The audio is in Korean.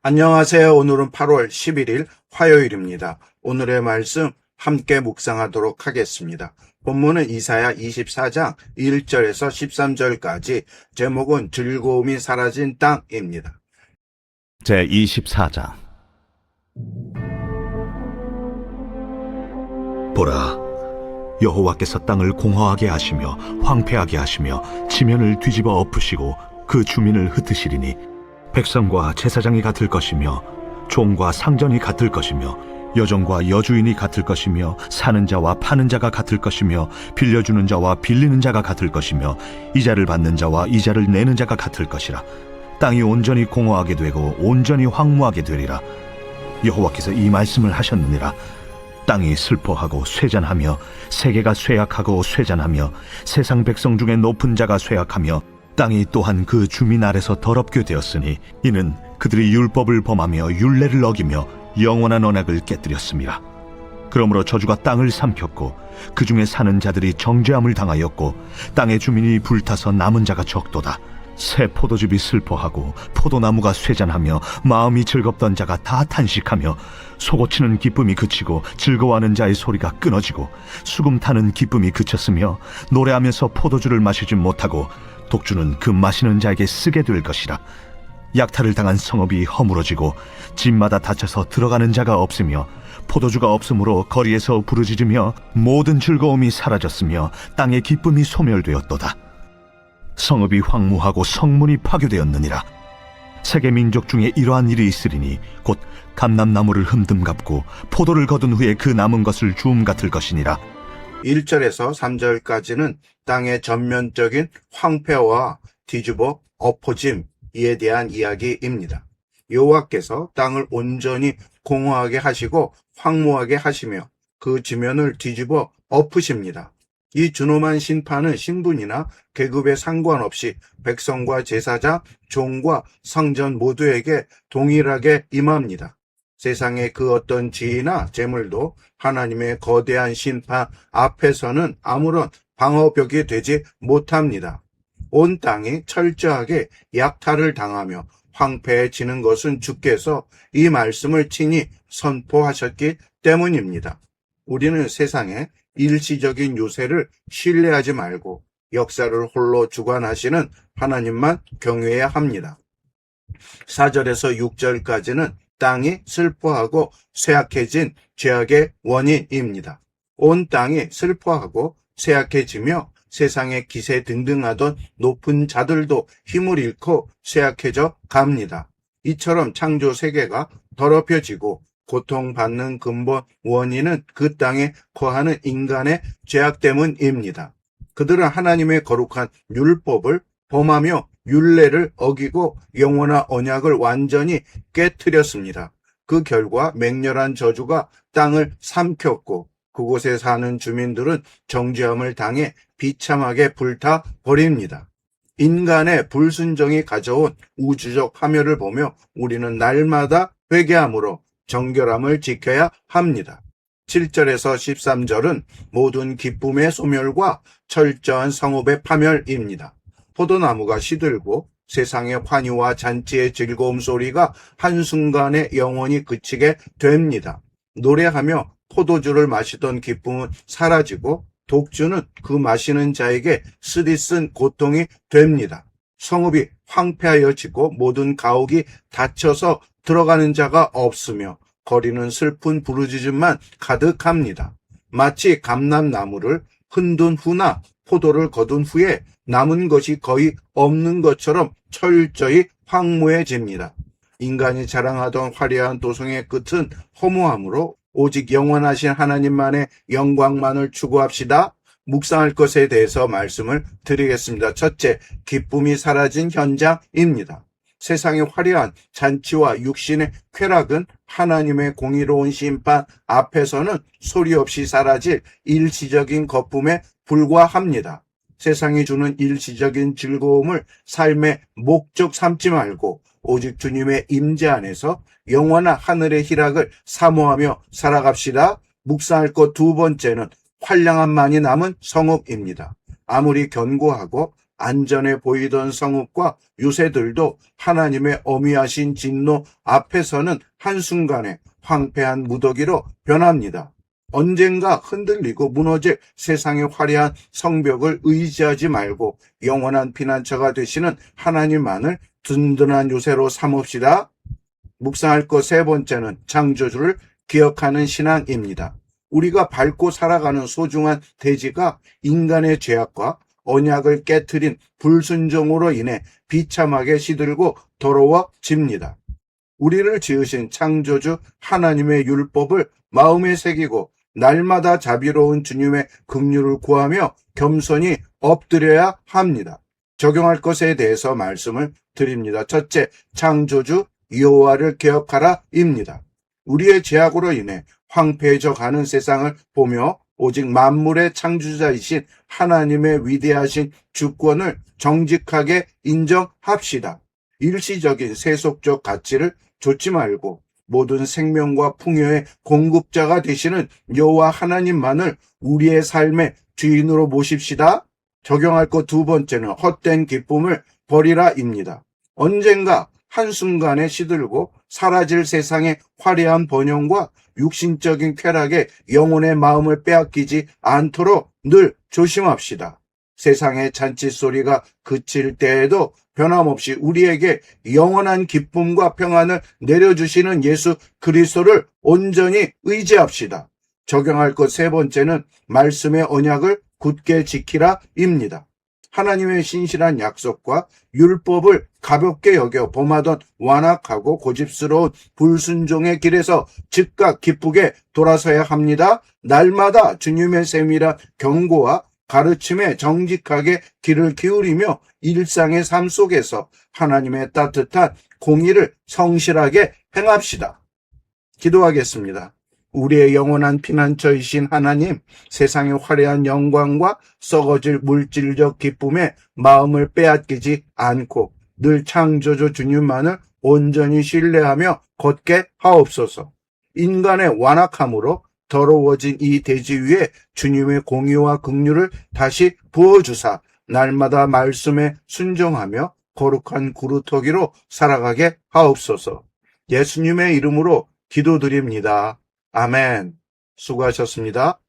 안녕하세요. 오늘은 8월 11일 화요일입니다. 오늘의 말씀 함께 묵상하도록 하겠습니다. 본문은 이사야 24장 1절에서 13절까지, 제목은 즐거움이 사라진 땅입니다. 제24장. 보라, 여호와께서 땅을 공허하게 하시며 황폐하게 하시며 지면을 뒤집어 엎으시고 그 주민을 흩으시리니, 백성과 제사장이 같을 것이며 종과 상전이 같을 것이며 여종과 여주인이 같을 것이며 사는 자와 파는 자가 같을 것이며 빌려주는 자와 빌리는 자가 같을 것이며 이자를 받는 자와 이자를 내는 자가 같을 것이라. 땅이 온전히 공허하게 되고 온전히 황무하게 되리라. 여호와께서 이 말씀을 하셨느니라. 땅이 슬퍼하고 쇠잔하며 세계가 쇠약하고 쇠잔하며 세상 백성 중에 높은 자가 쇠약하며 땅이 또한 그 주민 아래서 더럽게 되었으니, 이는 그들이 율법을 범하며 율례를 어기며 영원한 언약을 깨뜨렸음이라. 그러므로 저주가 땅을 삼켰고 그 중에 사는 자들이 정죄함을 당하였고 땅의 주민이 불타서 남은 자가 적도다. 새 포도즙이 슬퍼하고 포도나무가 쇠잔하며 마음이 즐겁던 자가 다 탄식하며 속고치는 기쁨이 그치고 즐거워하는 자의 소리가 끊어지고 수금 타는 기쁨이 그쳤으며 노래하면서 포도주를 마시지 못하고 독주는 그 마시는 자에게 쓰게 될 것이라. 약탈을 당한 성읍이 허물어지고 집마다 닫혀서 들어가는 자가 없으며 포도주가 없으므로 거리에서 부르짖으며 모든 즐거움이 사라졌으며 땅의 기쁨이 소멸되었도다. 성읍이 황무하고 성문이 파괴되었느니라. 세계 민족 중에 이러한 일이 있으리니 곧 감람나무를 흠듬갑고 포도를 거둔 후에 그 남은 것을 주움 같을 것이니라. 1절에서 3절까지는 땅의 전면적인 황폐와 뒤집어 엎어짐에 대한 이야기입니다. 여호와께서 땅을 온전히 공허하게 하시고 황무하게 하시며 그 지면을 뒤집어 엎으십니다. 이 준엄한 심판은 신분이나 계급에 상관없이 백성과 제사장, 종과 성전 모두에게 동일하게 임합니다. 세상의 그 어떤 지위나 재물도 하나님의 거대한 심판 앞에서는 아무런 방어벽이 되지 못합니다. 온 땅이 철저하게 약탈을 당하며 황폐해지는 것은 주께서 이 말씀을 친히 선포하셨기 때문입니다. 우리는 세상의 일시적인 요새를 신뢰하지 말고 역사를 홀로 주관하시는 하나님만 경외해야 합니다. 4절에서 6절까지는 땅이 슬퍼하고 쇠약해진 죄악의 원인입니다. 온 땅이 슬퍼하고 쇠약해지며 세상의 기세 등등하던 높은 자들도 힘을 잃고 쇠약해져 갑니다. 이처럼 창조 세계가 더럽혀지고 고통받는 근본 원인은 그 땅에 거하는 인간의 죄악 때문입니다. 그들은 하나님의 거룩한 율법을 범하며 율례를 어기고 영원한 언약을 완전히 깨뜨렸습니다. 그 결과 맹렬한 저주가 땅을 삼켰고 그곳에 사는 주민들은 정죄함을 당해 비참하게 불타 버립니다. 인간의 불순종이 가져온 우주적 파멸을 보며 우리는 날마다 회개함으로 정결함을 지켜야 합니다. 7절에서 13절은 모든 기쁨의 소멸과 철저한 성읍의 파멸입니다. 포도나무가 시들고 세상의 환희와 잔치의 즐거움 소리가 한순간에 영원히 그치게 됩니다. 노래하며 포도주를 마시던 기쁨은 사라지고 독주는 그 마시는 자에게 쓰디쓴 고통이 됩니다. 성읍이 황폐하여지고 모든 가옥이 닫혀서 들어가는 자가 없으며 거리는 슬픈 부르짖음만 가득합니다. 마치 감람나무를 흔든 후나 포도를 거둔 후에 남은 것이 거의 없는 것처럼 철저히 황무해집니다. 인간이 자랑하던 화려한 도성의 끝은 허무함으로 오직 영원하신 하나님만의 영광만을 추구합시다. 묵상할 것에 대해서 말씀을 드리겠습니다. 첫째, 기쁨이 사라진 현장입니다. 세상의 화려한 잔치와 육신의 쾌락은 하나님의 공의로운 심판 앞에서는 소리 없이 사라질 일시적인 거품에 불과합니다. 세상이 주는 일시적인 즐거움을 삶의 목적 삼지 말고 오직 주님의 임재 안에서 영원한 하늘의 희락을 사모하며 살아갑시다. 묵상할 것 두 번째는 환량함만이 남은 성읍입니다. 아무리 견고하고 안전해 보이던 성읍과 유새들도 하나님의 어미하신 진노 앞에서는 한순간에 황폐한 무더기로 변합니다. 언젠가 흔들리고 무너질 세상의 화려한 성벽을 의지하지 말고 영원한 피난처가 되시는 하나님만을 든든한 요새로 삼읍시다. 묵상할 것 세 번째는 창조주를 기억하는 신앙입니다. 우리가 밟고 살아가는 소중한 대지가 인간의 죄악과 언약을 깨트린 불순종으로 인해 비참하게 시들고 더러워집니다. 우리를 지으신 창조주 하나님의 율법을 마음에 새기고 날마다 자비로운 주님의 긍휼을 구하며 겸손히 엎드려야 합니다. 적용할 것에 대해서 말씀을 드립니다. 첫째, 창조주 여호와를 기억하라입니다. 우리의 죄악으로 인해 황폐해져 가는 세상을 보며 오직 만물의 창조자이신 하나님의 위대하신 주권을 정직하게 인정합시다. 일시적인 세속적 가치를 좇지 말고 모든 생명과 풍요의 공급자가 되시는 여호와 하나님만을 우리의 삶의 주인으로 모십시다. 적용할 것 두 번째는 헛된 기쁨을 버리라입니다. 언젠가 한순간에 시들고 사라질 세상의 화려한 번영과 육신적인 쾌락에 영혼의 마음을 빼앗기지 않도록 늘 조심합시다. 세상의 잔치 소리가 그칠 때에도 변함없이 우리에게 영원한 기쁨과 평안을 내려주시는 예수 그리스도를 온전히 의지합시다. 적용할 것 세 번째는 말씀의 언약을 굳게 지키라입니다. 하나님의 신실한 약속과 율법을 가볍게 여겨 범하던 완악하고 고집스러운 불순종의 길에서 즉각 기쁘게 돌아서야 합니다. 날마다 주님의 세밀한 경고와 가르침에 정직하게 귀를 기울이며 일상의 삶 속에서 하나님의 따뜻한 공의를 성실하게 행합시다. 기도하겠습니다. 우리의 영원한 피난처이신 하나님, 세상의 화려한 영광과 썩어질 물질적 기쁨에 마음을 빼앗기지 않고 늘 창조주 주님만을 온전히 신뢰하며 걷게 하옵소서. 인간의 완악함으로 더러워진 이 대지 위에 주님의 공의와 긍휼을 다시 부어주사 날마다 말씀에 순종하며 거룩한 구루터기로 살아가게 하옵소서. 예수님의 이름으로 기도드립니다. 아멘. 수고하셨습니다.